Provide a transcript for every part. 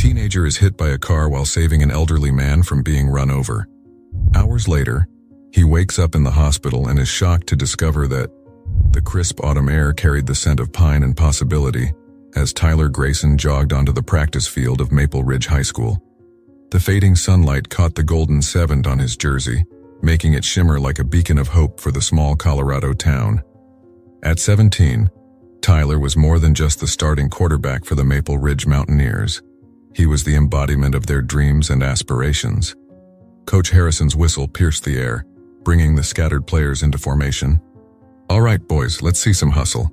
teenager is hit by a car while saving an elderly man from being run over. Hours later, he wakes up in the hospital and is shocked to discover that the crisp autumn air carried the scent of pine and possibility as Tyler Grayson jogged onto the practice field of Maple Ridge High School. The fading sunlight caught the golden 7 on his jersey, making it shimmer like a beacon of hope for the small Colorado town. At 17, Tyler was more than just the starting quarterback for the Maple Ridge Mountaineers. He was the embodiment of their dreams and aspirations. Coach Harrison's whistle pierced the air, bringing the scattered players into formation. "All right, boys, let's see some hustle.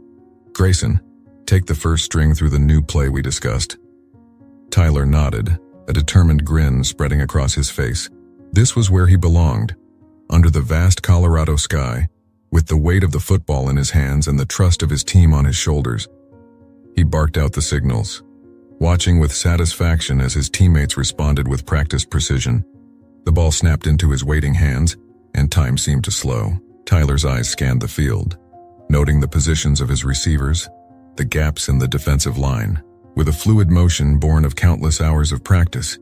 Grayson, take the first string through the new play we discussed." Tyler nodded, a determined grin spreading across his face. This was where he belonged, under the vast Colorado sky, with the weight of the football in his hands and the trust of his team on his shoulders. He barked out the signals, watching with satisfaction as his teammates responded with practiced precision. The ball snapped into his waiting hands, and time seemed to slow. Tyler's eyes scanned the field, noting the positions of his receivers, the gaps in the defensive line. With a fluid motion born of countless hours of practice,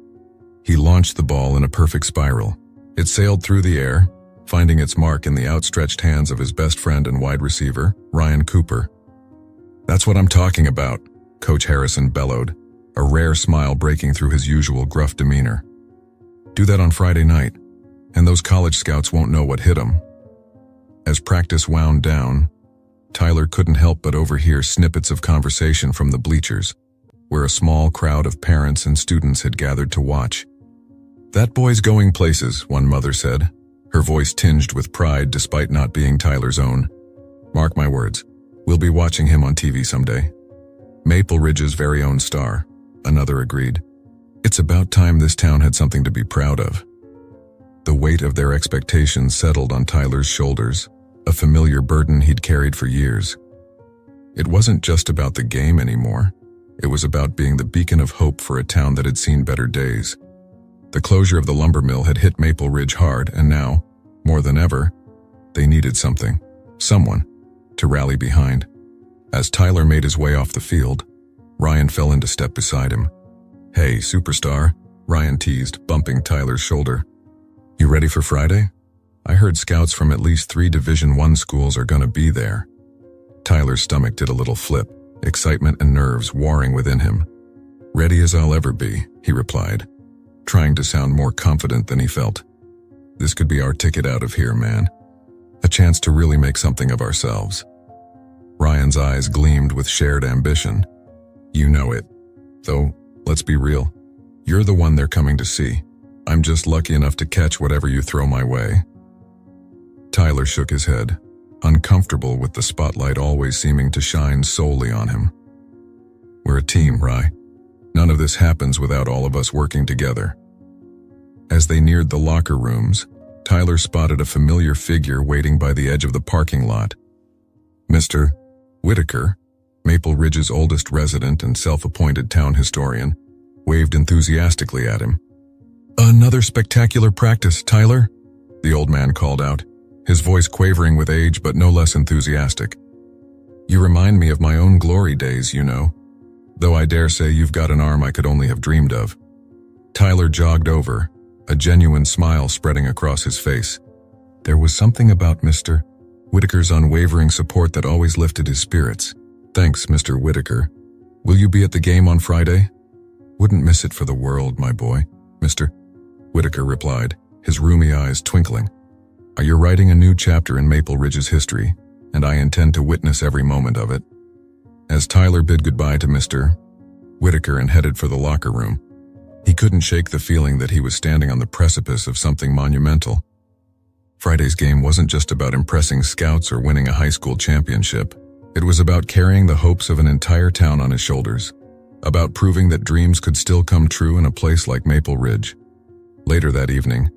he launched the ball in a perfect spiral. It sailed through the air, finding its mark in the outstretched hands of his best friend and wide receiver, Ryan Cooper. "That's what I'm talking about," Coach Harrison bellowed, a rare smile breaking through his usual gruff demeanor. "Do that on Friday night, and those college scouts won't know what hit them." As practice wound down, Tyler couldn't help but overhear snippets of conversation from the bleachers, where a small crowd of parents and students had gathered to watch. "That boy's going places," one mother said, her voice tinged with pride despite not being Tyler's own. "Mark my words, we'll be watching him on TV someday." "Maple Ridge's very own star," another agreed. "It's about time this town had something to be proud of." The weight of their expectations settled on Tyler's shoulders, a familiar burden he'd carried for years. It wasn't just about the game anymore. It was about being the beacon of hope for a town that had seen better days. The closure of the lumber mill had hit Maple Ridge hard, and now, more than ever, they needed someone, to rally behind. As Tyler made his way off the field, Ryan fell into step beside him. "Hey, superstar," Ryan teased, bumping Tyler's shoulder. "You ready for Friday? I heard scouts from at least 3 Division I schools are gonna be there." Tyler's stomach did a little flip, excitement and nerves warring within him. "Ready as I'll ever be," he replied, trying to sound more confident than he felt. "This could be our ticket out of here, man. A chance to really make something of ourselves." Ryan's eyes gleamed with shared ambition. "You know it. Though, let's be real. You're the one they're coming to see. I'm just lucky enough to catch whatever you throw my way." Tyler shook his head, uncomfortable with the spotlight always seeming to shine solely on him. "We're a team, Rye. None of this happens without all of us working together." As they neared the locker rooms, Tyler spotted a familiar figure waiting by the edge of the parking lot. Mr. Whitaker, Maple Ridge's oldest resident and self-appointed town historian, waved enthusiastically at him. "Another spectacular practice, Tyler," the old man called out, his voice quavering with age but no less enthusiastic. "You remind me of my own glory days, you know, though I dare say you've got an arm I could only have dreamed of." Tyler jogged over, a genuine smile spreading across his face. There was something about Mr. Whitaker's unwavering support that always lifted his spirits. "Thanks, Mr. Whitaker. Will you be at the game on Friday?" "Wouldn't miss it for the world, my boy," Mr. Whitaker replied, his rheumy eyes twinkling. "You're writing a new chapter in Maple Ridge's history, and I intend to witness every moment of it." As Tyler bid goodbye to Mr. Whitaker and headed for the locker room, he couldn't shake the feeling that he was standing on the precipice of something monumental. Friday's game wasn't just about impressing scouts or winning a high school championship. It was about carrying the hopes of an entire town on his shoulders, about proving that dreams could still come true in a place like Maple Ridge. Later that evening,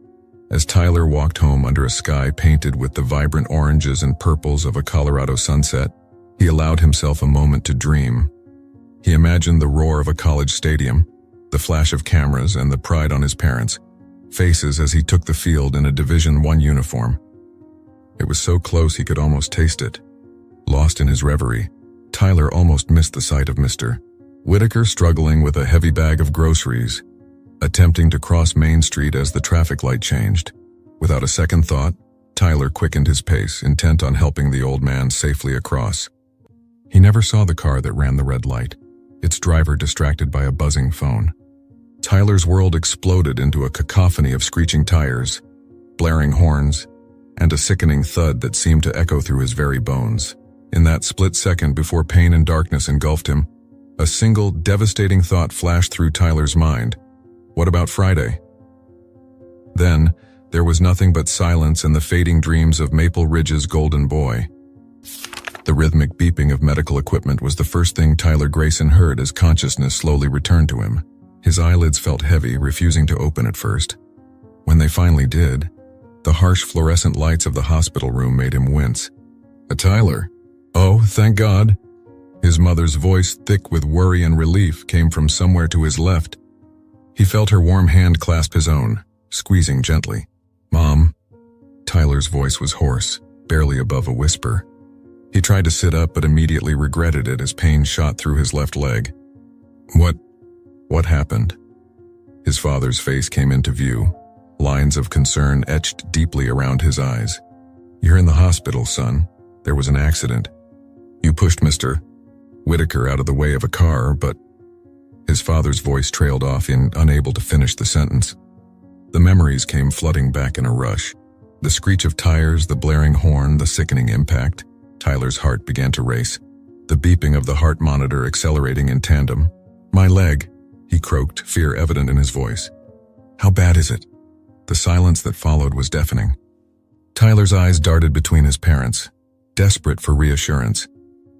as Tyler walked home under a sky painted with the vibrant oranges and purples of a Colorado sunset, he allowed himself a moment to dream. He imagined the roar of a college stadium, the flash of cameras, and the pride on his parents' faces as he took the field in a Division I uniform. It was so close he could almost taste it. Lost in his reverie, Tyler almost missed the sight of Mr. Whitaker struggling with a heavy bag of groceries, attempting to cross Main Street as the traffic light changed. Without a second thought, Tyler quickened his pace, intent on helping the old man safely across. He never saw the car that ran the red light, its driver distracted by a buzzing phone. Tyler's world exploded into a cacophony of screeching tires, blaring horns, and a sickening thud that seemed to echo through his very bones. In that split second before pain and darkness engulfed him, a single devastating thought flashed through Tyler's mind. What about Friday? Then, there was nothing but silence and the fading dreams of Maple Ridge's golden boy. The rhythmic beeping of medical equipment was the first thing Tyler Grayson heard as consciousness slowly returned to him. His eyelids felt heavy, refusing to open at first. When they finally did, the harsh fluorescent lights of the hospital room made him wince. Tyler. Oh, thank God. His mother's voice, thick with worry and relief, came from somewhere to his left. He felt her warm hand clasp his own, squeezing gently. Mom. Tyler's voice was hoarse, barely above a whisper. He tried to sit up but immediately regretted it as pain shot through his left leg. What happened? His father's face came into view, lines of concern etched deeply around his eyes. You're in the hospital, son. There was an accident. You pushed Mr. Whitaker out of the way of a car, but... His father's voice trailed off, unable to finish the sentence. The memories came flooding back in a rush. The screech of tires, the blaring horn, the sickening impact. Tyler's heart began to race, the beeping of the heart monitor accelerating in tandem. My leg, he croaked, fear evident in his voice. How bad is it? The silence that followed was deafening. Tyler's eyes darted between his parents, desperate for reassurance.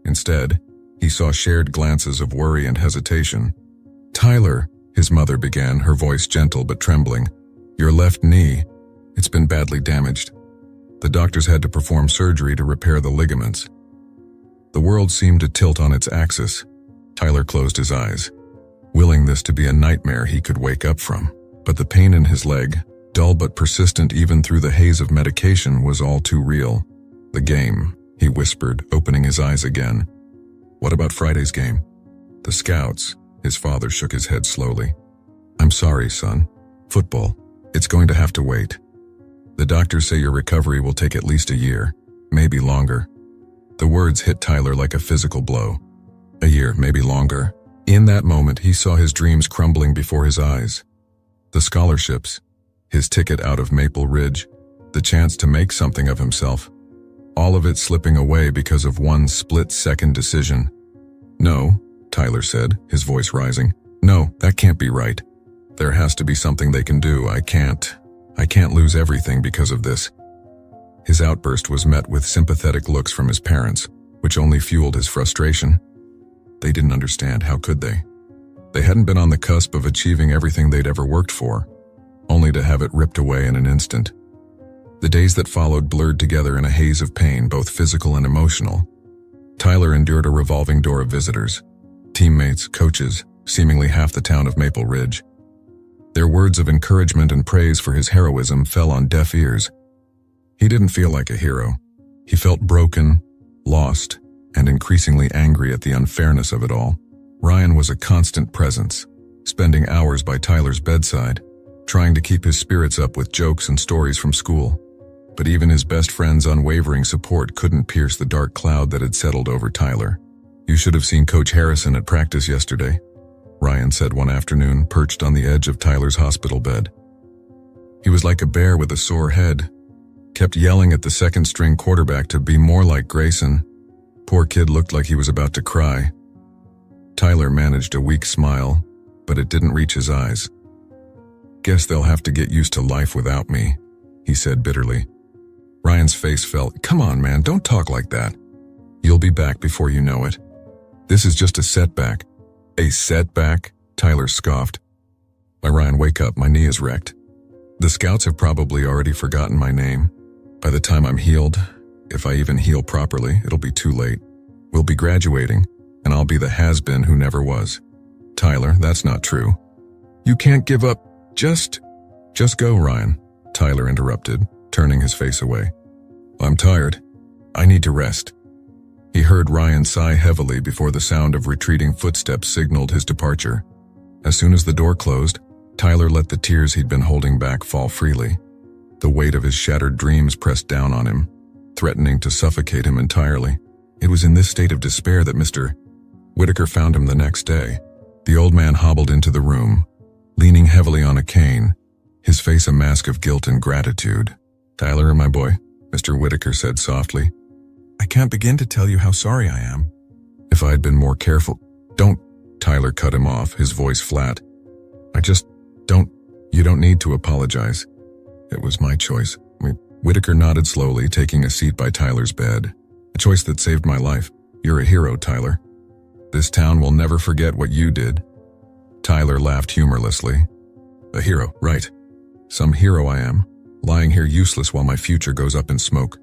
Instead, he saw shared glances of worry and hesitation. Tyler, his mother began, her voice gentle but trembling. Your left knee, it's been badly damaged. The doctors had to perform surgery to repair the ligaments. The world seemed to tilt on its axis. Tyler closed his eyes, willing this to be a nightmare he could wake up from. But the pain in his leg, dull but persistent even through the haze of medication, was all too real. The game, he whispered, opening his eyes again. What about Friday's game? The Scouts, his father shook his head slowly. I'm sorry, son. Football. It's going to have to wait. The doctors say your recovery will take at least a year, maybe longer. The words hit Tyler like a physical blow. A year, maybe longer. In that moment, he saw his dreams crumbling before his eyes. The scholarships, his ticket out of Maple Ridge, the chance to make something of himself. All of it slipping away because of one split-second decision. No, Tyler said, his voice rising. No, that can't be right. There has to be something they can do. I can't lose everything because of this. His outburst was met with sympathetic looks from his parents, which only fueled his frustration. They didn't understand, how could they? They hadn't been on the cusp of achieving everything they'd ever worked for, only to have it ripped away in an instant. The days that followed blurred together in a haze of pain, both physical and emotional. Tyler endured a revolving door of visitors, teammates, coaches, seemingly half the town of Maple Ridge. Their words of encouragement and praise for his heroism fell on deaf ears. He didn't feel like a hero. He felt broken, lost, and increasingly angry at the unfairness of it all. Ryan was a constant presence, spending hours by Tyler's bedside, trying to keep his spirits up with jokes and stories from school. But even his best friend's unwavering support couldn't pierce the dark cloud that had settled over Tyler. You should have seen Coach Harrison at practice yesterday, Ryan said one afternoon, perched on the edge of Tyler's hospital bed. He was like a bear with a sore head, kept yelling at the second-string quarterback to be more like Grayson. Poor kid looked like he was about to cry. Tyler managed a weak smile, but it didn't reach his eyes. Guess they'll have to get used to life without me, he said bitterly. Ryan's face fell. Come on, man, don't talk like that. You'll be back before you know it. This is just a setback. A setback? Tyler scoffed. Why, Ryan, wake up, my knee is wrecked. The Scouts have probably already forgotten my name. By the time I'm healed, if I even heal properly, it'll be too late. We'll be graduating, and I'll be the has-been who never was. Tyler, that's not true. You can't give up. Just go, Ryan, Tyler interrupted, turning his face away. I'm tired. I need to rest. He heard Ryan sigh heavily before the sound of retreating footsteps signaled his departure. As soon as the door closed, Tyler let the tears he'd been holding back fall freely. The weight of his shattered dreams pressed down on him, threatening to suffocate him entirely. It was in this state of despair that Mr. Whitaker found him the next day. The old man hobbled into the room, leaning heavily on a cane, his face a mask of guilt and gratitude. "Tyler, my boy," Mr. Whitaker said softly, "I can't begin to tell you how sorry I am. If I had been more careful—" "Don't," Tyler cut him off, his voice flat. You don't need to apologize. It was my choice." Whitaker nodded slowly, taking a seat by Tyler's bed. "A choice that saved my life. You're a hero, Tyler. This town will never forget what you did." Tyler laughed humorlessly. "A hero, right. Some hero I am, lying here useless while my future goes up in smoke.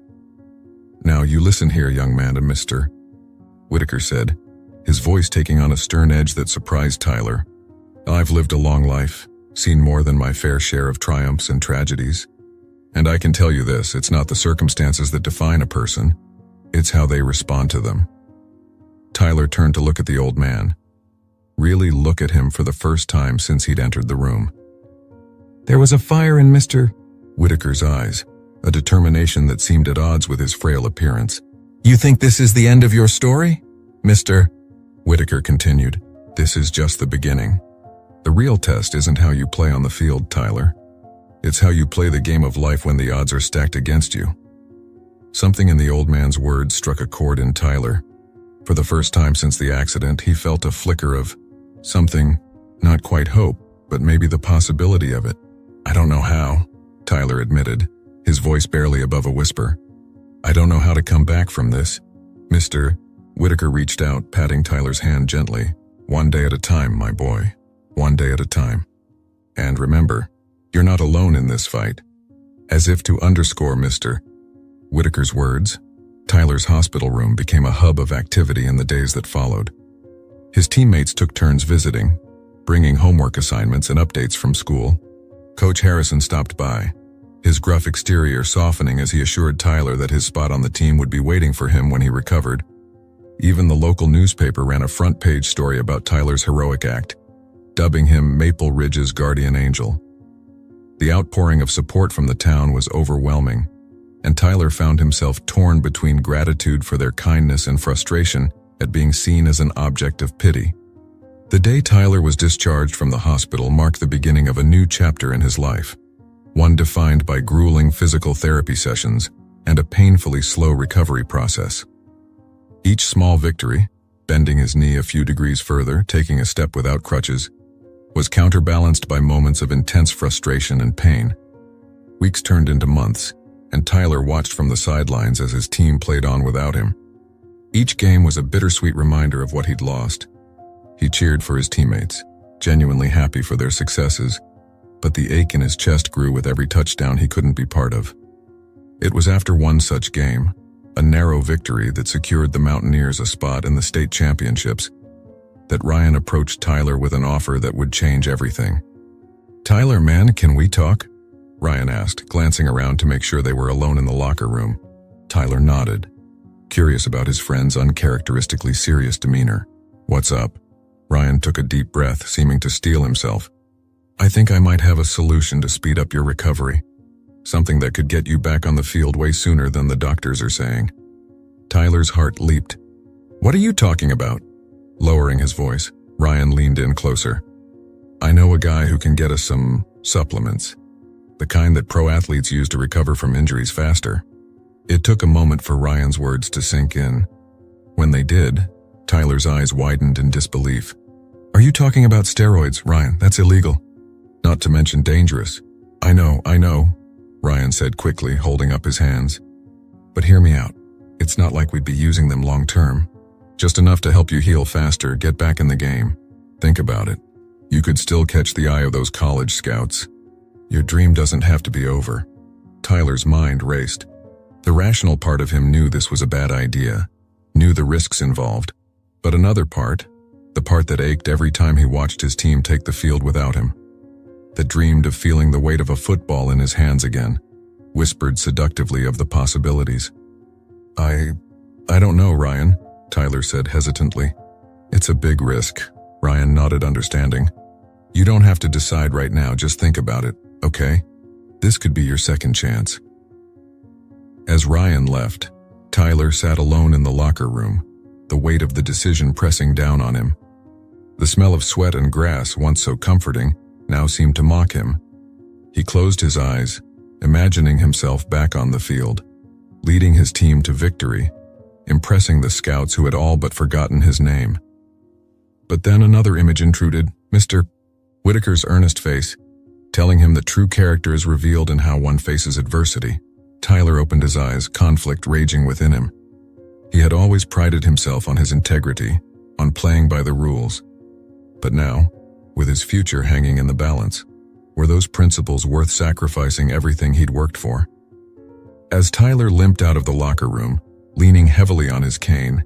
Now you listen here, young man," and Mr. Whitaker said, his voice taking on a stern edge that surprised Tyler. "I've lived a long life, seen more than my fair share of triumphs and tragedies. And I can tell you this, it's not the circumstances that define a person, it's how they respond to them." Tyler turned to look at the old man. Really look at him for the first time since he'd entered the room. There was a fire in Mr. Whitaker's eyes, a determination that seemed at odds with his frail appearance. "You think this is the end of your story, Mr. Whitaker continued. "This is just the beginning. The real test isn't how you play on the field, Tyler. It's how you play the game of life when the odds are stacked against you." Something in the old man's words struck a chord in Tyler. For the first time since the accident, he felt a flicker of something, not quite hope, but maybe the possibility of it. "I don't know how," Tyler admitted, his voice barely above a whisper. "I don't know how to come back from this." Mr. Whitaker reached out, patting Tyler's hand gently. "One day at a time, my boy. One day at a time. And remember, you're not alone in this fight." As if to underscore Mr. Whitaker's words, Tyler's hospital room became a hub of activity in the days that followed. His teammates took turns visiting, bringing homework assignments and updates from school. Coach Harrison stopped by, his gruff exterior softening as he assured Tyler that his spot on the team would be waiting for him when he recovered. Even the local newspaper ran a front-page story about Tyler's heroic act, dubbing him Maple Ridge's guardian angel. The outpouring of support from the town was overwhelming, and Tyler found himself torn between gratitude for their kindness and frustration at being seen as an object of pity. The day Tyler was discharged from the hospital marked the beginning of a new chapter in his life, one defined by grueling physical therapy sessions and a painfully slow recovery process. Each small victory, bending his knee a few degrees further, taking a step without crutches, was counterbalanced by moments of intense frustration and pain. Weeks turned into months, and Tyler watched from the sidelines as his team played on without him. Each game was a bittersweet reminder of what he'd lost. He cheered for his teammates, genuinely happy for their successes, but the ache in his chest grew with every touchdown he couldn't be part of. It was after one such game, a narrow victory that secured the Mountaineers a spot in the state championships, that Ryan approached Tyler with an offer that would change everything. "Tyler, man, can we talk?" Ryan asked, glancing around to make sure they were alone in the locker room. Tyler nodded, curious about his friend's uncharacteristically serious demeanor. "What's up?" Ryan took a deep breath, seeming to steel himself. "I think I might have a solution to speed up your recovery. Something that could get you back on the field way sooner than the doctors are saying." Tyler's heart leaped. "What are you talking about?" Lowering his voice, Ryan leaned in closer. "I know a guy who can get us some supplements. The kind that pro athletes use to recover from injuries faster." It took a moment for Ryan's words to sink in. When they did, Tyler's eyes widened in disbelief. "Are you talking about steroids, Ryan? That's illegal. Not to mention dangerous." I know, Ryan said quickly, holding up his hands. "But hear me out. It's not like we'd be using them long term. Just enough to help you heal faster, get back in the game. Think about it. You could still catch the eye of those college scouts. Your dream doesn't have to be over." Tyler's mind raced. The rational part of him knew this was a bad idea, knew the risks involved. But another part, the part that ached every time he watched his team take the field without him, that dreamed of feeling the weight of a football in his hands again, whispered seductively of the possibilities. I don't know, Ryan, Tyler said hesitantly. It's a big risk, Ryan nodded understanding. You don't have to decide right now, just think about it, okay? This could be your second chance. As Ryan left, Tyler sat alone in the locker room, the weight of the decision pressing down on him. The smell of sweat and grass, once so comforting, now seemed to mock him. He closed his eyes, imagining himself back on the field, leading his team to victory, impressing the scouts who had all but forgotten his name. But then another image intruded, Mr. Whitaker's earnest face, telling him that true character is revealed in how one faces adversity. Tyler opened his eyes, conflict raging within him. He had always prided himself on his integrity, on playing by the rules. But now, with his future hanging in the balance, were those principles worth sacrificing everything he'd worked for? As Tyler limped out of the locker room, leaning heavily on his cane,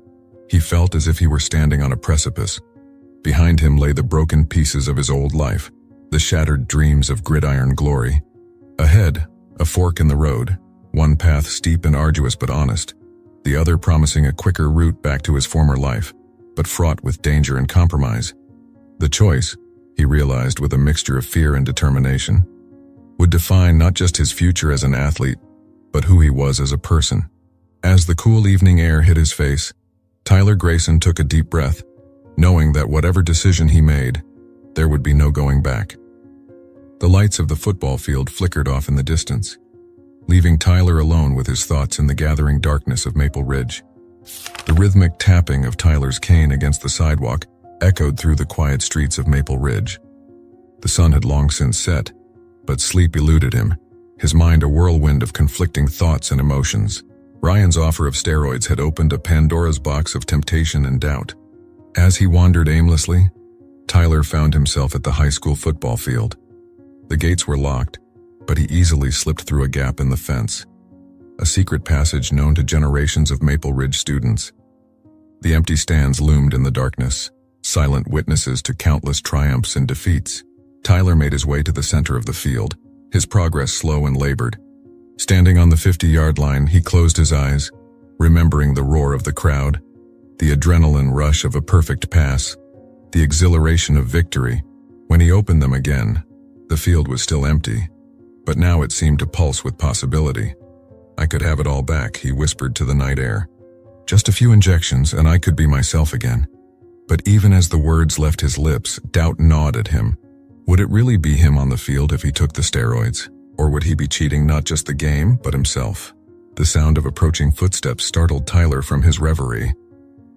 he felt as if he were standing on a precipice. Behind him lay the broken pieces of his old life, the shattered dreams of gridiron glory. Ahead, a fork in the road, one path steep and arduous but honest, the other promising a quicker route back to his former life, but fraught with danger and compromise. The choice, he realized with a mixture of fear and determination, would define not just his future as an athlete, but who he was as a person. As the cool evening air hit his face, Tyler Grayson took a deep breath, knowing that whatever decision he made, there would be no going back. The lights of the football field flickered off in the distance, leaving Tyler alone with his thoughts in the gathering darkness of Maple Ridge. The rhythmic tapping of Tyler's cane against the sidewalk echoed through the quiet streets of Maple Ridge. The sun had long since set, but sleep eluded him, his mind a whirlwind of conflicting thoughts and emotions. Ryan's offer of steroids had opened a Pandora's box of temptation and doubt. As he wandered aimlessly, Tyler found himself at the high school football field. The gates were locked, but he easily slipped through a gap in the fence, a secret passage known to generations of Maple Ridge students. The empty stands loomed in the darkness, silent witnesses to countless triumphs and defeats. Tyler made his way to the center of the field, his progress slow and labored. Standing on the 50-yard line, he closed his eyes, remembering the roar of the crowd, the adrenaline rush of a perfect pass, the exhilaration of victory. When he opened them again, the field was still empty, but now it seemed to pulse with possibility. I could have it all back, he whispered to the night air. Just a few injections and I could be myself again. But even as the words left his lips, doubt gnawed at him. Would it really be him on the field if he took the steroids? Or would he be cheating not just the game, but himself? The sound of approaching footsteps startled Tyler from his reverie.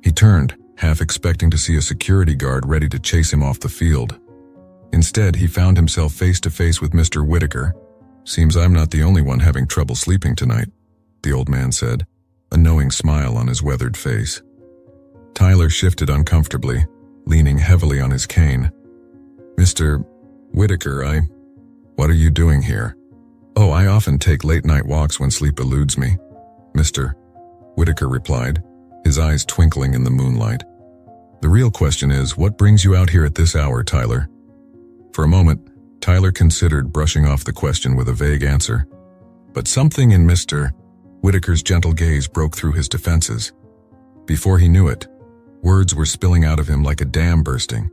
He turned, half expecting to see a security guard ready to chase him off the field. Instead, he found himself face to face with Mr. Whitaker. Seems I'm not the only one having trouble sleeping tonight, the old man said, a knowing smile on his weathered face. Tyler shifted uncomfortably, leaning heavily on his cane. Mr. Whitaker, what are you doing here? Oh, I often take late-night walks when sleep eludes me, Mr. Whitaker replied, his eyes twinkling in the moonlight. The real question is, what brings you out here at this hour, Tyler? For a moment, Tyler considered brushing off the question with a vague answer. But something in Mr. Whitaker's gentle gaze broke through his defenses. Before he knew it, words were spilling out of him like a dam bursting.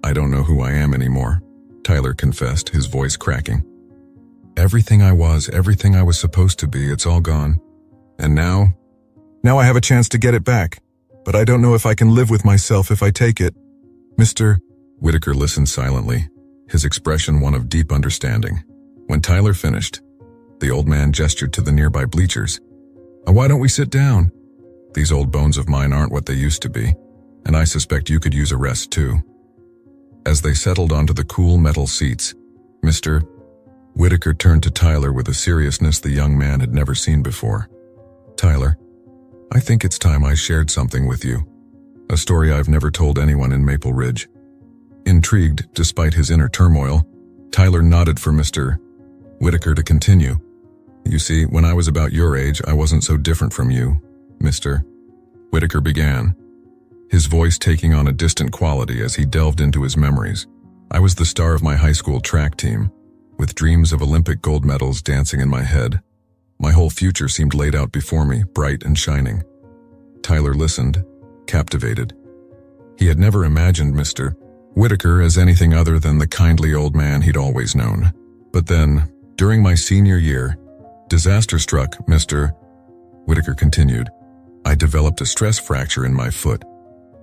I don't know who I am anymore, Tyler confessed, his voice cracking. Everything I was supposed to be, it's all gone. And now I have a chance to get it back, but I don't know if I can live with myself if I take it. Mr. Whitaker listened silently, his expression one of deep understanding. When Tyler finished, the old man gestured to the nearby bleachers. Why don't we sit down? These old bones of mine aren't what they used to be, and I suspect you could use a rest too. As they settled onto the cool metal seats, Mr. Whitaker turned to Tyler with a seriousness the young man had never seen before. Tyler, I think it's time I shared something with you. A story I've never told anyone in Maple Ridge. Intrigued, despite his inner turmoil, Tyler nodded for Mr. Whitaker to continue. You see, when I was about your age, I wasn't so different from you, Mr. Whitaker began, his voice taking on a distant quality as he delved into his memories. I was the star of my high school track team, with dreams of Olympic gold medals dancing in my head. My whole future seemed laid out before me, bright and shining. Tyler listened, captivated. He had never imagined Mr. Whitaker as anything other than the kindly old man he'd always known. But then, during my senior year, disaster struck, Mr. Whitaker continued. I developed a stress fracture in my foot.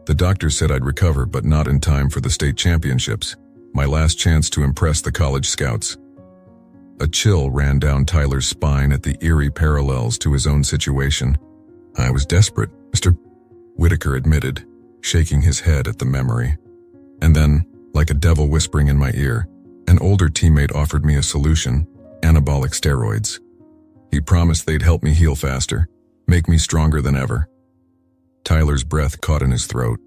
The doctor said I'd recover, but not in time for the state championships, my last chance to impress the college scouts. A chill ran down Tyler's spine at the eerie parallels to his own situation. I was desperate, Mr. Whitaker admitted, shaking his head at the memory. And then, like a devil whispering in my ear, an older teammate offered me a solution: anabolic steroids. He promised they'd help me heal faster, make me stronger than ever. Tyler's breath caught in his throat.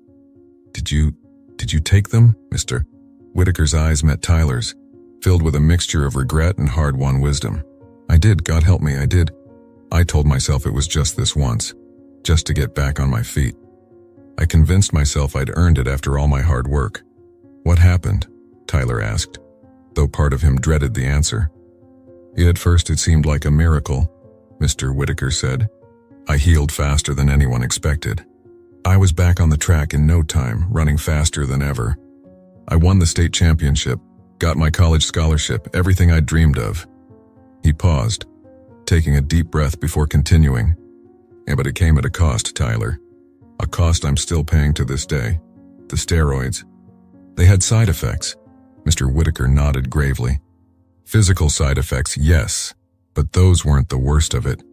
Did you take them, Mr. Whitaker's eyes met Tyler's, filled with a mixture of regret and hard-won wisdom. I did, God help me, I did. I told myself it was just this once, just to get back on my feet. I convinced myself I'd earned it after all my hard work. What happened? Tyler asked, though part of him dreaded the answer. At first it seemed like a miracle, Mr. Whitaker said. I healed faster than anyone expected. I was back on the track in no time, running faster than ever. I won the state championship, got my college scholarship, everything I'd dreamed of. He paused, taking a deep breath before continuing. Yeah, but it came at a cost, Tyler. A cost I'm still paying to this day. The steroids. They had side effects. Mr. Whitaker nodded gravely. Physical side effects, yes, but those weren't the worst of it.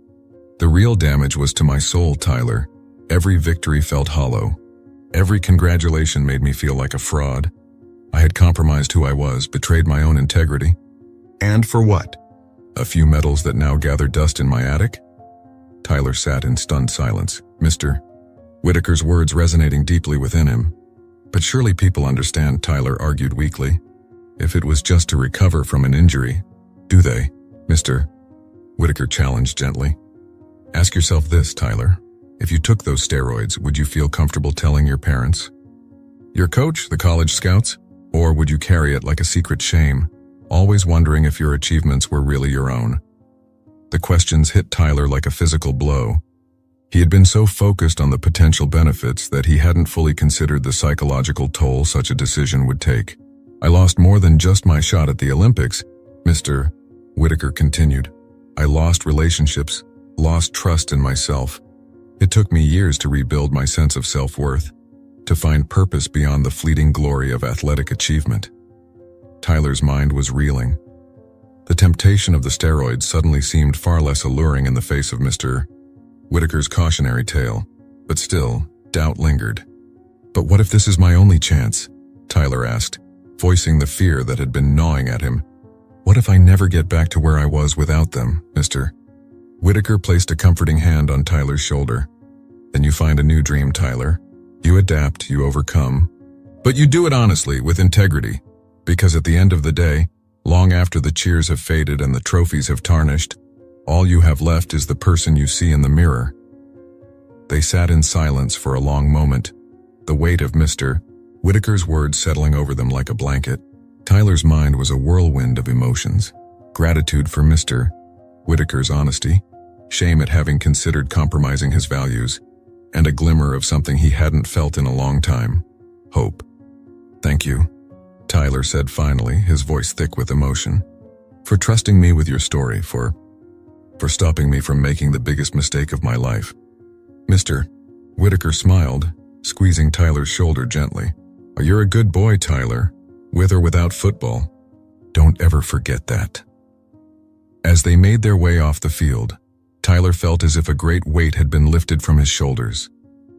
The real damage was to my soul, Tyler. Every victory felt hollow. Every congratulation made me feel like a fraud. I had compromised who I was, betrayed my own integrity. And for what? A few medals that now gather dust in my attic? Tyler sat in stunned silence, Mr. Whitaker's words resonating deeply within him. But surely people understand, Tyler argued weakly. If it was just to recover from an injury, do they? Mr. Whitaker challenged gently. Ask yourself this, Tyler. If you took those steroids, would you feel comfortable telling your parents? Your coach, the college scouts? Or would you carry it like a secret shame, always wondering if your achievements were really your own? The questions hit Tyler like a physical blow. He had been so focused on the potential benefits that he hadn't fully considered the psychological toll such a decision would take. I lost more than just my shot at the Olympics, Mr. Whitaker continued. I lost relationships, lost trust in myself. It took me years to rebuild my sense of self-worth, to find purpose beyond the fleeting glory of athletic achievement. Tyler's mind was reeling. The temptation of the steroids suddenly seemed far less alluring in the face of Mr. Whitaker's cautionary tale, but still, doubt lingered. But what if this is my only chance? Tyler asked, voicing the fear that had been gnawing at him. What if I never get back to where I was without them, Mr. Whitaker placed a comforting hand on Tyler's shoulder. Then you find a new dream, Tyler. You adapt, you overcome. But you do it honestly, with integrity. Because at the end of the day, long after the cheers have faded and the trophies have tarnished, all you have left is the person you see in the mirror. They sat in silence for a long moment, the weight of Mr. Whitaker's words settling over them like a blanket. Tyler's mind was a whirlwind of emotions. Gratitude for Mr. Whitaker's honesty, shame at having considered compromising his values, and a glimmer of something he hadn't felt in a long time: hope. Thank you, Tyler said finally, his voice thick with emotion, for trusting me with your story, for stopping me from making the biggest mistake of my life. Mr. Whitaker smiled, squeezing Tyler's shoulder gently. Oh, you're a good boy, Tyler, with or without football. Don't ever forget that. As they made their way off the field, Tyler felt as if a great weight had been lifted from his shoulders.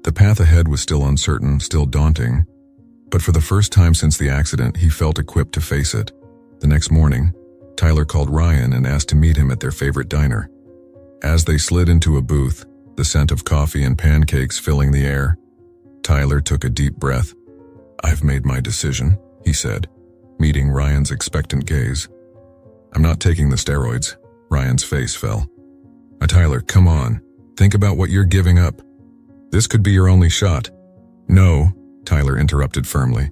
The path ahead was still uncertain, still daunting, but for the first time since the accident, he felt equipped to face it. The next morning, Tyler called Ryan and asked to meet him at their favorite diner. As they slid into a booth, the scent of coffee and pancakes filling the air, Tyler took a deep breath. I've made my decision, he said, meeting Ryan's expectant gaze. I'm not taking the steroids. Ryan's face fell. Tyler, come on. Think about what you're giving up. This could be your only shot. No, Tyler interrupted firmly.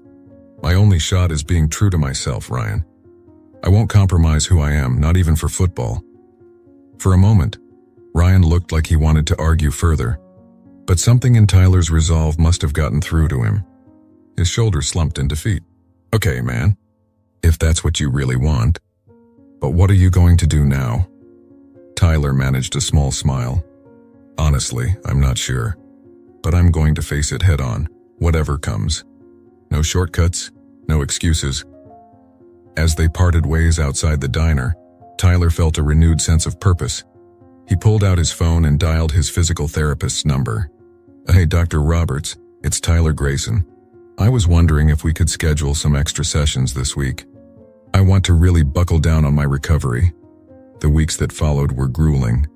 My only shot is being true to myself, Ryan. I won't compromise who I am, not even for football. For a moment, Ryan looked like he wanted to argue further. But something in Tyler's resolve must have gotten through to him. His shoulders slumped in defeat. Okay, man, if that's what you really want. But what are you going to do now? Tyler managed a small smile. Honestly, I'm not sure. But I'm going to face it head on, whatever comes. No shortcuts, no excuses. As they parted ways outside the diner, Tyler felt a renewed sense of purpose. He pulled out his phone and dialed his physical therapist's number. Hey, Dr. Roberts, it's Tyler Grayson. I was wondering if we could schedule some extra sessions this week. I want to really buckle down on my recovery. The weeks that followed were grueling.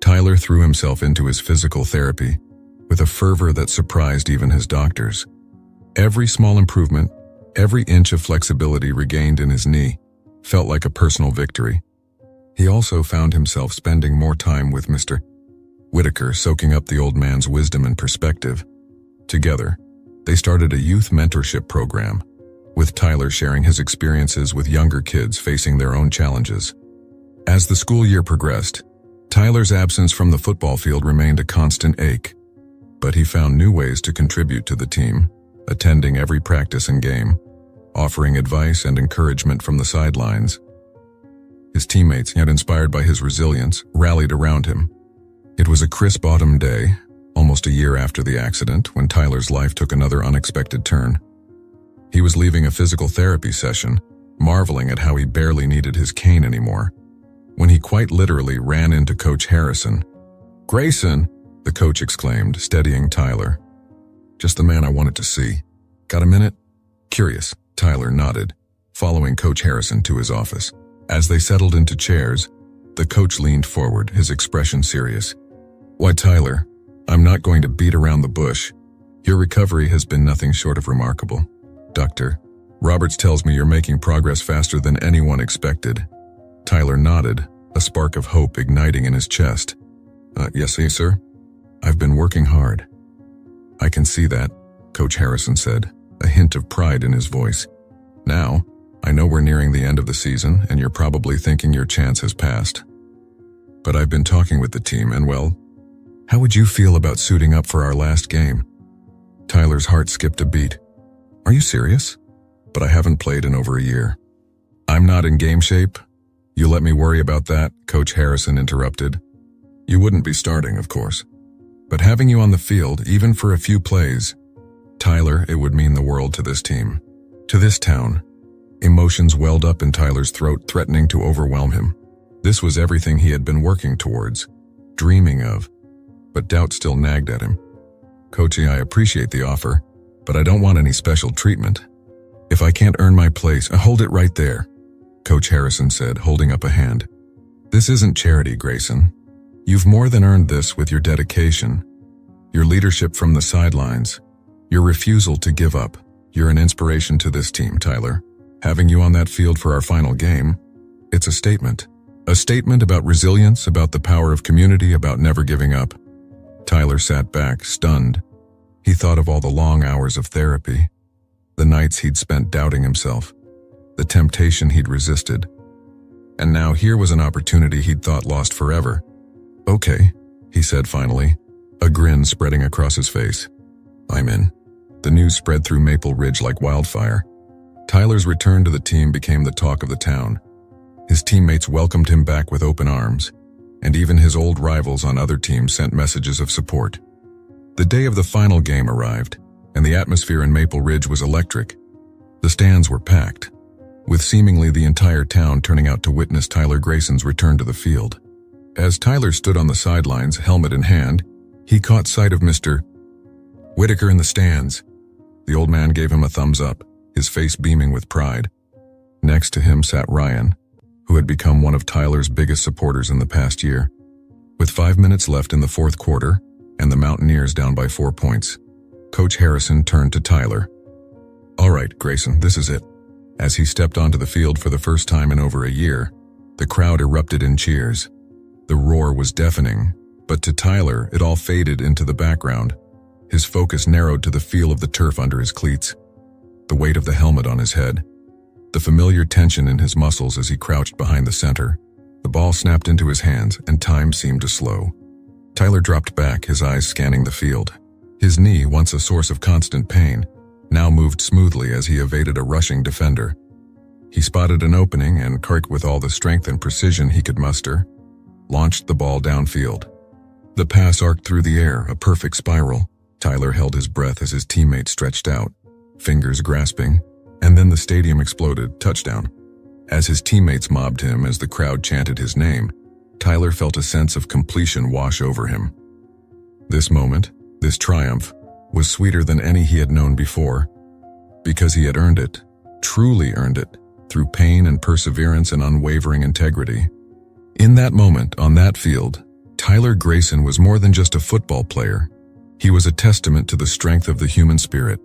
Tyler threw himself into his physical therapy with a fervor that surprised even his doctors. Every small improvement, every inch of flexibility regained in his knee felt like a personal victory. He also found himself spending more time with Mr. Whitaker, soaking up the old man's wisdom and perspective. Together, they started a youth mentorship program, with Tyler sharing his experiences with younger kids facing their own challenges. As the school year progressed, Tyler's absence from the football field remained a constant ache, but he found new ways to contribute to the team, attending every practice and game, offering advice and encouragement from the sidelines. His teammates, yet inspired by his resilience, rallied around him. It was a crisp autumn day, almost a year after the accident, when Tyler's life took another unexpected turn. He was leaving a physical therapy session, marveling at how he barely needed his cane anymore, when he quite literally ran into Coach Harrison. "Grayson!" the coach exclaimed, steadying Tyler. "Just the man I wanted to see. Got a minute?" Curious, Tyler nodded, following Coach Harrison to his office. As they settled into chairs, the coach leaned forward, his expression serious. "Why, Tyler, I'm not going to beat around the bush. Your recovery has been nothing short of remarkable. Dr. Roberts tells me you're making progress faster than anyone expected." Tyler nodded, a spark of hope igniting in his chest. Yes, sir. I've been working hard." "I can see that," Coach Harrison said, a hint of pride in his voice. "Now, I know we're nearing the end of the season, and you're probably thinking your chance has passed. But I've been talking with the team, and well, how would you feel about suiting up for our last game?" Tyler's heart skipped a beat. "Are you serious? But I haven't played in over a year." "I'm not in game shape. You let me worry about that," Coach Harrison interrupted. "You wouldn't be starting, of course. But having you on the field, even for a few plays, Tyler, it would mean the world to this team, to this town." Emotions welled up in Tyler's throat, threatening to overwhelm him. This was everything he had been working towards, dreaming of, but doubt still nagged at him. "Coachy, I appreciate the offer, but I don't want any special treatment. If I can't earn my place, hold it right there," Coach Harrison said, holding up a hand. "This isn't charity, Grayson. You've more than earned this with your dedication, your leadership from the sidelines, your refusal to give up. You're an inspiration to this team, Tyler. Having you on that field for our final game, it's a statement. A statement about resilience, about the power of community, about never giving up." Tyler sat back, stunned. He thought of all the long hours of therapy, the nights he'd spent doubting himself, the temptation he'd resisted. And now here was an opportunity he'd thought lost forever. "Okay," he said finally, a grin spreading across his face. "I'm in." The news spread through Maple Ridge like wildfire. Tyler's return to the team became the talk of the town. His teammates welcomed him back with open arms, and even his old rivals on other teams sent messages of support. The day of the final game arrived, and the atmosphere in Maple Ridge was electric. The stands were packed, with seemingly the entire town turning out to witness Tyler Grayson's return to the field. As Tyler stood on the sidelines, helmet in hand, he caught sight of Mr. Whitaker in the stands. The old man gave him a thumbs up, his face beaming with pride. Next to him sat Ryan, who had become one of Tyler's biggest supporters in the past year. With 5 minutes left in the fourth quarter, and the Mountaineers down by 4 points, Coach Harrison turned to Tyler. "All right, Grayson, this is it." As he stepped onto the field for the first time in over a year, the crowd erupted in cheers. The roar was deafening, but to Tyler, it all faded into the background. His focus narrowed to the feel of the turf under his cleats, the weight of the helmet on his head, the familiar tension in his muscles as he crouched behind the center. The ball snapped into his hands, and time seemed to slow. Tyler dropped back, his eyes scanning the field. His knee, once a source of constant pain, now moved smoothly as he evaded a rushing defender. He spotted an opening and, quick with all the strength and precision he could muster, launched the ball downfield. The pass arced through the air, a perfect spiral. Tyler held his breath as his teammate stretched out, fingers grasping, and then the stadium exploded, touchdown. As his teammates mobbed him as the crowd chanted his name, Tyler felt a sense of completion wash over him. This moment, this triumph, was sweeter than any he had known before, because he had earned it, truly earned it, through pain and perseverance and unwavering integrity. In that moment, on that field, Tyler Grayson was more than just a football player. He was a testament to the strength of the human spirit,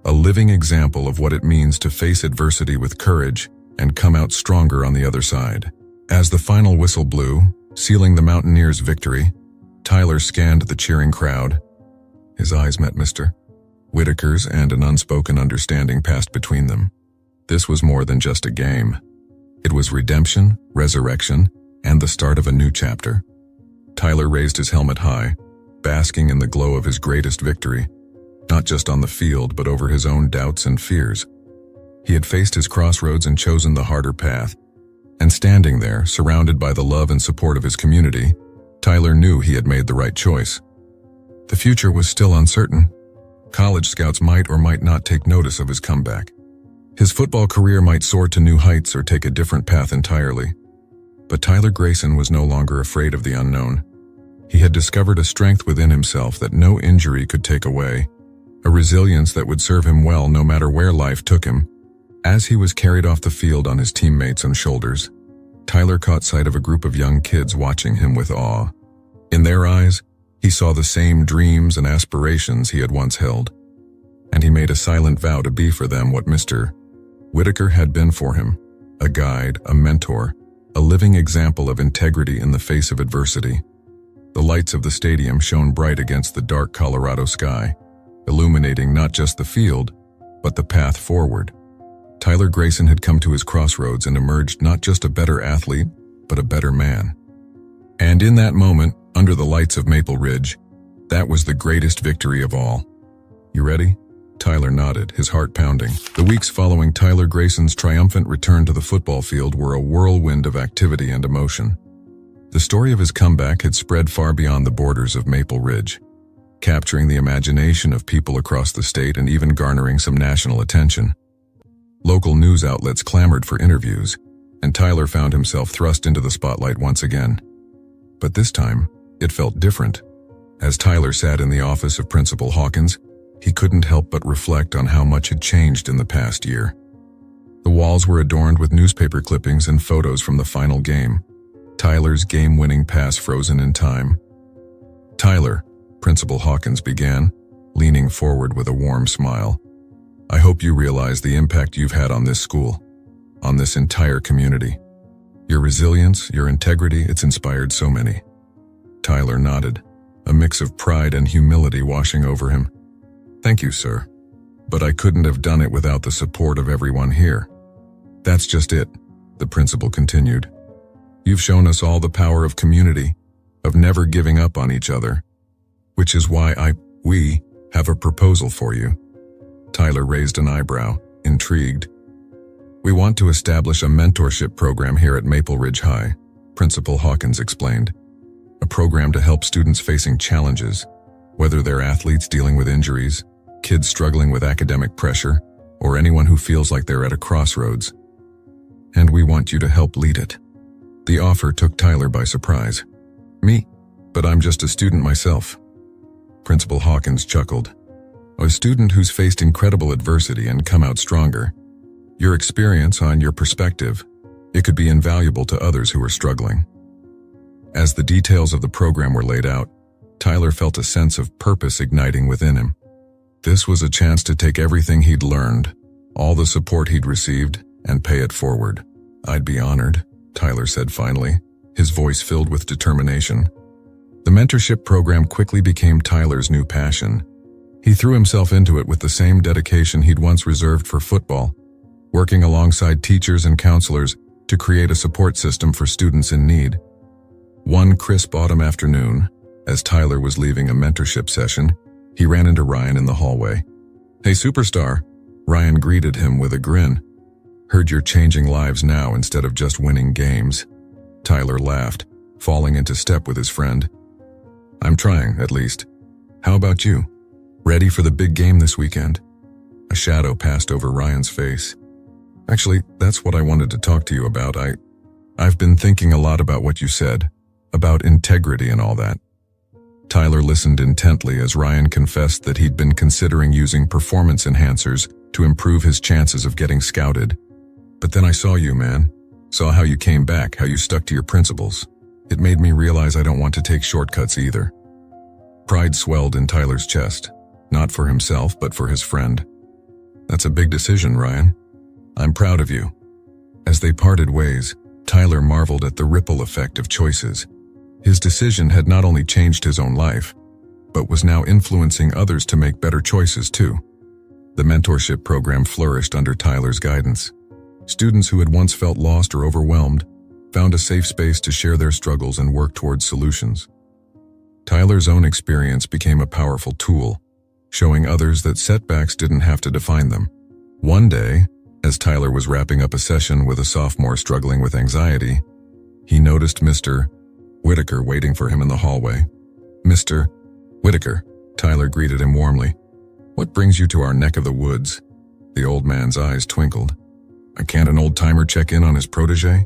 a living example of what it means to face adversity with courage and come out stronger on the other side. As the final whistle blew, sealing the Mountaineers' victory, Tyler scanned the cheering crowd. His eyes met Mr. Whitaker's, and an unspoken understanding passed between them. This was more than just a game. It was redemption, resurrection, and the start of a new chapter. Tyler raised his helmet high, basking in the glow of his greatest victory, not just on the field but over his own doubts and fears. He had faced his crossroads and chosen the harder path, and standing there, surrounded by the love and support of his community, Tyler knew he had made the right choice. The future was still uncertain. College scouts might or might not take notice of his comeback. His football career might soar to new heights or take a different path entirely. But Tyler Grayson was no longer afraid of the unknown. He had discovered a strength within himself that no injury could take away, a resilience that would serve him well no matter where life took him. As he was carried off the field on his teammates' shoulders, Tyler caught sight of a group of young kids watching him with awe. In their eyes, he saw the same dreams and aspirations he had once held, and he made a silent vow to be for them what Mr. Whitaker had been for him, a guide, a mentor, a living example of integrity in the face of adversity. The lights of the stadium shone bright against the dark Colorado sky, illuminating not just the field, but the path forward. Tyler Grayson had come to his crossroads and emerged not just a better athlete, but a better man. And in that moment, under the lights of Maple Ridge, that was the greatest victory of all. You ready? Tyler nodded, his heart pounding. The weeks following Tyler Grayson's triumphant return to the football field were a whirlwind of activity and emotion. The story of his comeback had spread far beyond the borders of Maple Ridge, capturing the imagination of people across the state and even garnering some national attention. Local news outlets clamored for interviews, and Tyler found himself thrust into the spotlight once again. But this time, it felt different. As Tyler sat in the office of Principal Hawkins, he couldn't help but reflect on how much had changed in the past year. The walls were adorned with newspaper clippings and photos from the final game, Tyler's game-winning pass frozen in time. "Tyler," Principal Hawkins began, leaning forward with a warm smile, "I hope you realize the impact you've had on this school, on this entire community. Your resilience, your integrity, it's inspired so many." Tyler nodded, a mix of pride and humility washing over him. "Thank you, sir. But I couldn't have done it without the support of everyone here." "That's just it," the principal continued. "You've shown us all the power of community, of never giving up on each other, which is why we have a proposal for you." Tyler raised an eyebrow, intrigued. "We want to establish a mentorship program here at Maple Ridge High," Principal Hawkins explained. "A program to help students facing challenges, whether they're athletes dealing with injuries, kids struggling with academic pressure, or anyone who feels like they're at a crossroads. And we want you to help lead it." The offer took Tyler by surprise. "Me? But I'm just a student myself." Principal Hawkins chuckled. "A student who's faced incredible adversity and come out stronger. Your experience, on your perspective, it could be invaluable to others who are struggling." As the details of the program were laid out, Tyler felt a sense of purpose igniting within him. This was a chance to take everything he'd learned, all the support he'd received, and pay it forward. "I'd be honored," Tyler said finally, his voice filled with determination. The mentorship program quickly became Tyler's new passion. He threw himself into it with the same dedication he'd once reserved for football, working alongside teachers and counselors to create a support system for students in need. One crisp autumn afternoon, As Tyler was leaving a mentorship session, he ran into Ryan in the hallway. "Hey, superstar," Ryan greeted him with a grin. "Heard you're changing lives now instead of just winning games." Tyler laughed, falling into step with his friend. "I'm trying, at least. How about you? Ready for the big game this weekend?" A shadow passed over Ryan's face. "Actually, that's what I wanted to talk to you about. I've been thinking a lot about what you said, about integrity and all that." Tyler listened intently as Ryan confessed that he'd been considering using performance enhancers to improve his chances of getting scouted. "But then I saw you, man. Saw how you came back, how you stuck to your principles. It made me realize I don't want to take shortcuts either." Pride swelled in Tyler's chest, not for himself, but for his friend. "That's a big decision, Ryan. I'm proud of you." As they parted ways, Tyler marveled at the ripple effect of choices. His decision had not only changed his own life, but was now influencing others to make better choices too. The mentorship program flourished under Tyler's guidance. Students who had once felt lost or overwhelmed found a safe space to share their struggles and work towards solutions. Tyler's own experience became a powerful tool, showing others that setbacks didn't have to define them. One day, as Tyler was wrapping up a session with a sophomore struggling with anxiety, he noticed Mr. Whitaker waiting for him in the hallway. "Mr. Whitaker," Tyler greeted him warmly. "What brings you to our neck of the woods?" The old man's eyes twinkled. "Can't an old-timer check in on his protege?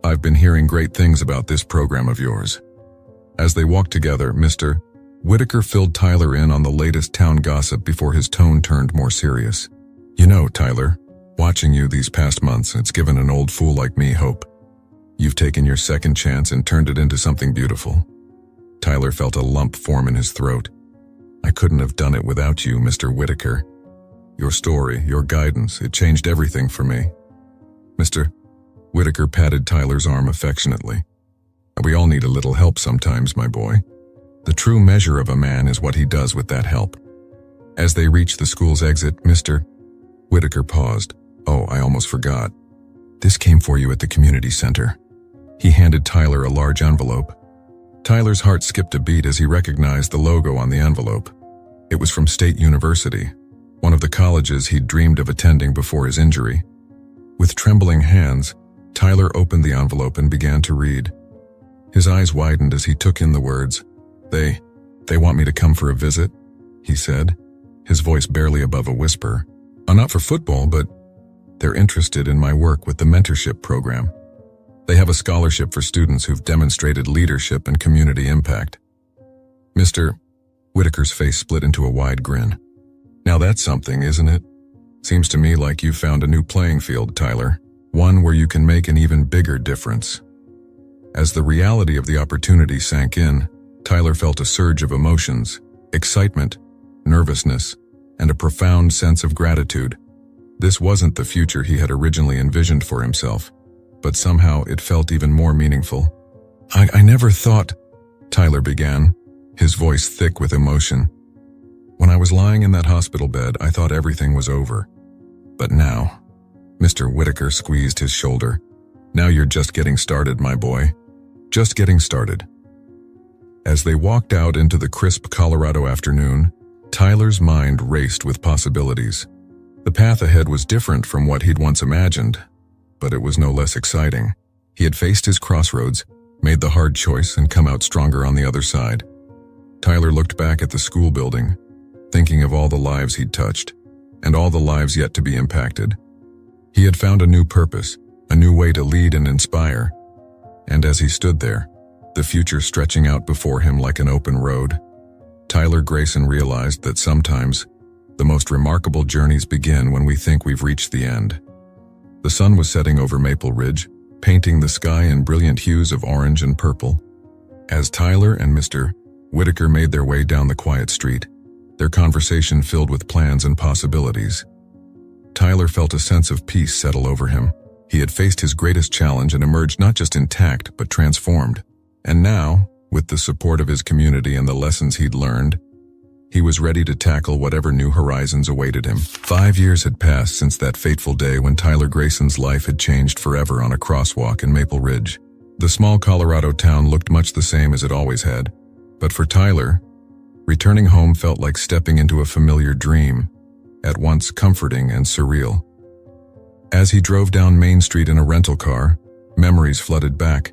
I've been hearing great things about this program of yours." As they walked together, Mr. Whitaker filled Tyler in on the latest town gossip before his tone turned more serious. "You know, Tyler, watching you these past months, it's given an old fool like me hope. You've taken your second chance and turned it into something beautiful." Tyler felt a lump form in his throat. "I couldn't have done it without you, Mr. Whitaker. Your story, your guidance, it changed everything for me." Mr. Whitaker patted Tyler's arm affectionately. "We all need a little help sometimes, my boy. The true measure of a man is what he does with that help." As they reached the school's exit, Mr. Whitaker paused. "Oh, I almost forgot. This came for you at the community center." He handed Tyler a large envelope. Tyler's heart skipped a beat as he recognized the logo on the envelope. It was from State University, one of the colleges he'd dreamed of attending before his injury. With trembling hands, Tyler opened the envelope and began to read. His eyes widened as he took in the words. They want me to come for a visit," he said, his voice barely above a whisper. "Not for football, but they're interested in my work with the mentorship program. They have a scholarship for students who've demonstrated leadership and community impact." Mr. Whitaker's face split into a wide grin. "Now that's something, isn't it? Seems to me like you've found a new playing field, Tyler, one where you can make an even bigger difference." As the reality of the opportunity sank in, Tyler felt a surge of emotions, excitement, nervousness, and a profound sense of gratitude. This wasn't the future he had originally envisioned for himself, but somehow it felt even more meaningful. I never thought," Tyler began, his voice thick with emotion. "When I was lying in that hospital bed, I thought everything was over. But now," Mr. Whitaker squeezed his shoulder, "now you're just getting started, my boy. Just getting started." As they walked out into the crisp Colorado afternoon, Tyler's mind raced with possibilities. The path ahead was different from what he'd once imagined, but it was no less exciting. He had faced his crossroads, made the hard choice, and come out stronger on the other side. Tyler looked back at the school building, thinking of all the lives he'd touched, and all the lives yet to be impacted. He had found a new purpose, a new way to lead and inspire. And as he stood there, the future stretching out before him like an open road, Tyler Grayson realized that sometimes the most remarkable journeys begin when we think we've reached the end. The sun was setting over Maple Ridge, painting the sky in brilliant hues of orange and purple. As Tyler and Mr. Whitaker made their way down the quiet street, their conversation filled with plans and possibilities. Tyler felt a sense of peace settle over him. He had faced his greatest challenge and emerged not just intact, but transformed. And now, with the support of his community and the lessons he'd learned, he was ready to tackle whatever new horizons awaited him. 5 years had passed since that fateful day when Tyler Grayson's life had changed forever on a crosswalk in Maple Ridge. The small Colorado town looked much the same as it always had. But for Tyler, returning home felt like stepping into a familiar dream, at once comforting and surreal. As he drove down Main Street in a rental car, memories flooded back.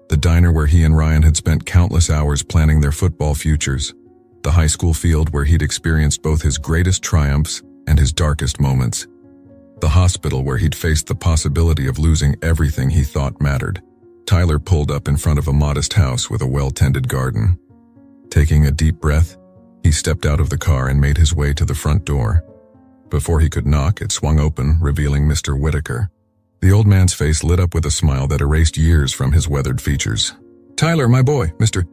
The diner where he and Ryan had spent countless hours planning their football futures, the high school field where he'd experienced both his greatest triumphs and his darkest moments, the hospital where he'd faced the possibility of losing everything he thought mattered. Tyler pulled up in front of a modest house with a well-tended garden. Taking a deep breath, he stepped out of the car and made his way to the front door. Before he could knock, it swung open, revealing Mr. Whitaker. The old man's face lit up with a smile that erased years from his weathered features. "Tyler, my boy, Mr.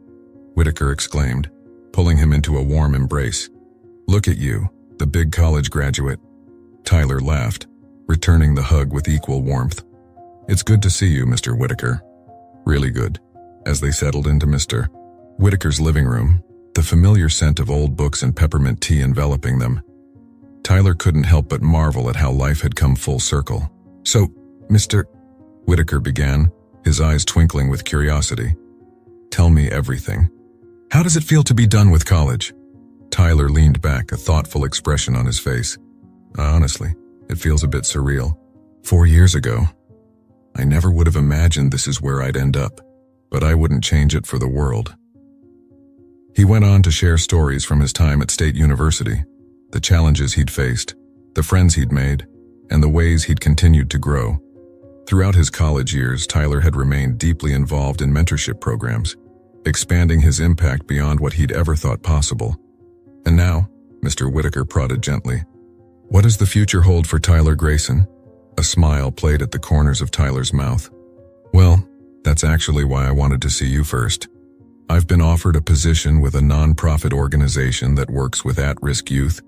Whitaker exclaimed, pulling him into a warm embrace. "Look at you, the big college graduate." Tyler laughed, returning the hug with equal warmth. "It's good to see you, Mr. Whitaker." "Really good." As they settled into Mr. Whitaker's living room, the familiar scent of old books and peppermint tea enveloping them, Tyler couldn't help but marvel at how life had come full circle. "So, Mr. Whitaker began, his eyes twinkling with curiosity. "Tell me everything. How does it feel to be done with college?" Tyler leaned back, a thoughtful expression on his face. "Honestly, it feels a bit surreal. 4 years ago, I never would have imagined this is where I'd end up, but I wouldn't change it for the world." He went on to share stories from his time at State University, the challenges he'd faced, the friends he'd made, and the ways he'd continued to grow. Throughout his college years, Tyler had remained deeply involved in mentorship programs, expanding his impact beyond what he'd ever thought possible. "And now," Mr. Whitaker prodded gently, "what does the future hold for Tyler Grayson?" A smile played at the corners of Tyler's mouth. "Well, that's actually why I wanted to see you first. I've been offered a position with a non-profit organization that works with at-risk youth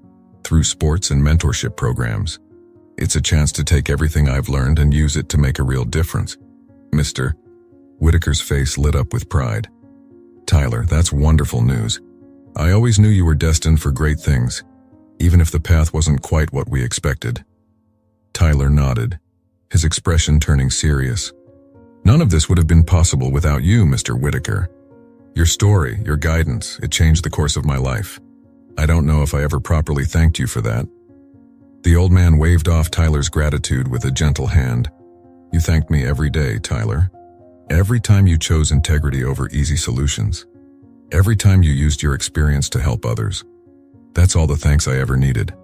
through sports and mentorship programs. It's a chance to take everything I've learned and use it to make a real difference." Mr. Whitaker's face lit up with pride. "Tyler, that's wonderful news. I always knew you were destined for great things, even if the path wasn't quite what we expected." Tyler nodded, his expression turning serious. "None of this would have been possible without you, Mr. Whitaker. Your story, your guidance, it changed the course of my life. I don't know if I ever properly thanked you for that." The old man waved off Tyler's gratitude with a gentle hand. "You thanked me every day, Tyler. Every time you chose integrity over easy solutions. Every time you used your experience to help others. That's all the thanks I ever needed."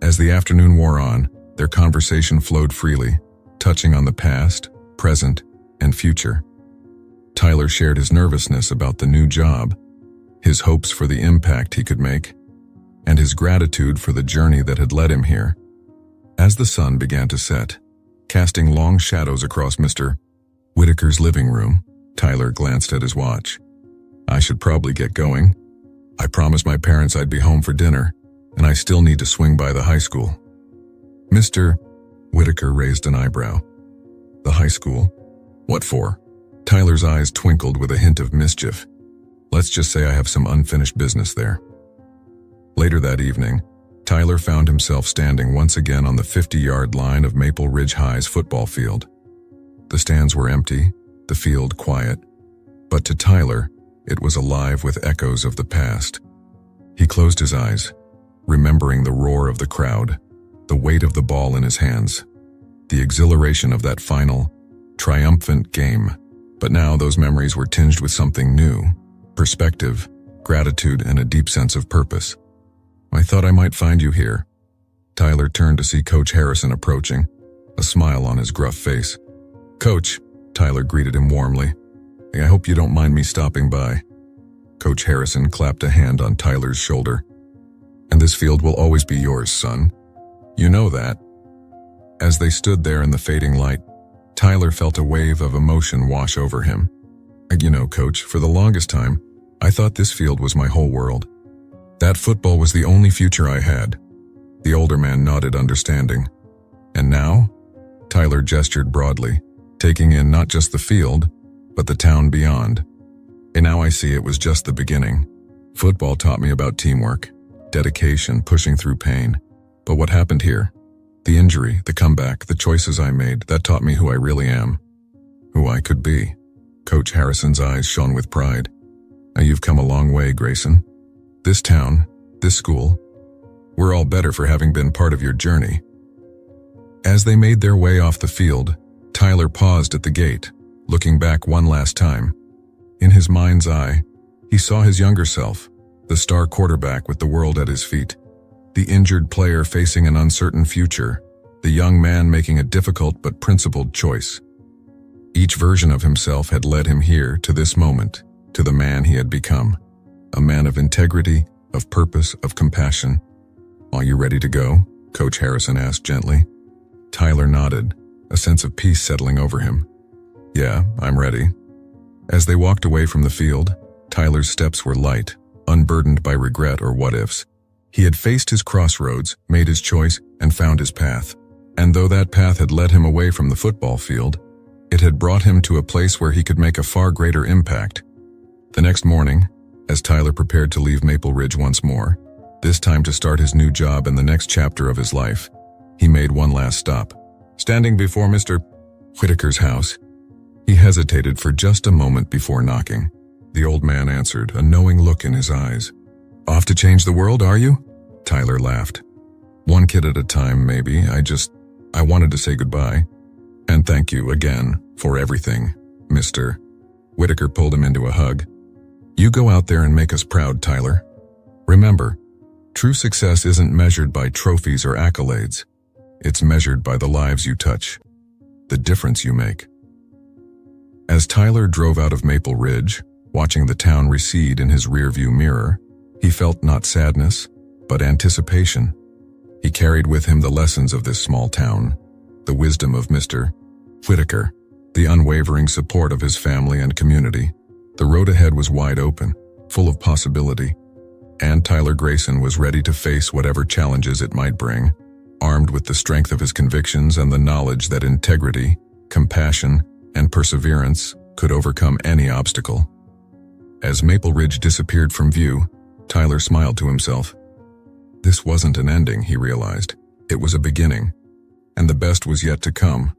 As the afternoon wore on, their conversation flowed freely, touching on the past, present, and future. Tyler shared his nervousness about the new job, his hopes for the impact he could make, and his gratitude for the journey that had led him here. As the sun began to set, casting long shadows across Mr. Whitaker's living room, Tyler glanced at his watch. "I should probably get going. I promised my parents I'd be home for dinner, and I still need to swing by the high school." Mr. Whitaker raised an eyebrow. "The high school? What for?" Tyler's eyes twinkled with a hint of mischief. "Let's just say I have some unfinished business there." Later that evening, Tyler found himself standing once again on the 50-yard line of Maple Ridge High's football field. The stands were empty, the field quiet, but to Tyler, it was alive with echoes of the past. He closed his eyes, remembering the roar of the crowd, the weight of the ball in his hands, the exhilaration of that final, triumphant game. But now those memories were tinged with something new, perspective, gratitude, and a deep sense of purpose. "I thought I might find you here." Tyler turned to see Coach Harrison approaching, a smile on his gruff face. "Coach," Tyler greeted him warmly. "I hope you don't mind me stopping by." Coach Harrison clapped a hand on Tyler's shoulder. "And this field will always be yours, son. You know that." As they stood there in the fading light, Tyler felt a wave of emotion wash over him. "You know, Coach, for the longest time, I thought this field was my whole world. That football was the only future I had." The older man nodded understanding. "And now?" Tyler gestured broadly, taking in not just the field, but the town beyond. "And now I see it was just the beginning. Football taught me about teamwork, dedication, pushing through pain. But what happened here? The injury, the comeback, the choices I made, that taught me who I really am. Who I could be." Coach Harrison's eyes shone with pride. Now you've come a long way, Grayson. This town, this school, we're all better for having been part of your journey. As they made their way off the field, Tyler paused at the gate, looking back one last time. In his mind's eye, he saw his younger self, the star quarterback with the world at his feet, the injured player facing an uncertain future, the young man making a difficult but principled choice. Each version of himself had led him here to this moment, to the man he had become, a man of integrity, of purpose, of compassion. "Are you ready to go?" Coach Harrison asked gently. Tyler nodded, a sense of peace settling over him. "Yeah, I'm ready." As they walked away from the field, Tyler's steps were light, unburdened by regret or what-ifs. He had faced his crossroads, made his choice, and found his path. And though that path had led him away from the football field, it had brought him to a place where he could make a far greater impact. The next morning, as Tyler prepared to leave Maple Ridge once more, this time to start his new job in the next chapter of his life, he made one last stop. Standing before Mr. Whitaker's house, he hesitated for just a moment before knocking. The old man answered, a knowing look in his eyes. "Off to change the world, are you?" Tyler laughed. "One kid at a time, maybe. I wanted to say goodbye. And thank you again for everything, Mr. Whitaker pulled him into a hug. "You go out there and make us proud, Tyler. Remember, true success isn't measured by trophies or accolades. It's measured by the lives you touch, the difference you make." As Tyler drove out of Maple Ridge, watching the town recede in his rearview mirror, he felt not sadness, but anticipation. He carried with him the lessons of this small town, the wisdom of Mr. Whitaker, the unwavering support of his family and community. The road ahead was wide open, full of possibility, and Tyler Grayson was ready to face whatever challenges it might bring, armed with the strength of his convictions and the knowledge that integrity, compassion, and perseverance could overcome any obstacle. As Maple Ridge disappeared from view, Tyler smiled to himself. This wasn't an ending, he realized. It was a beginning, and the best was yet to come.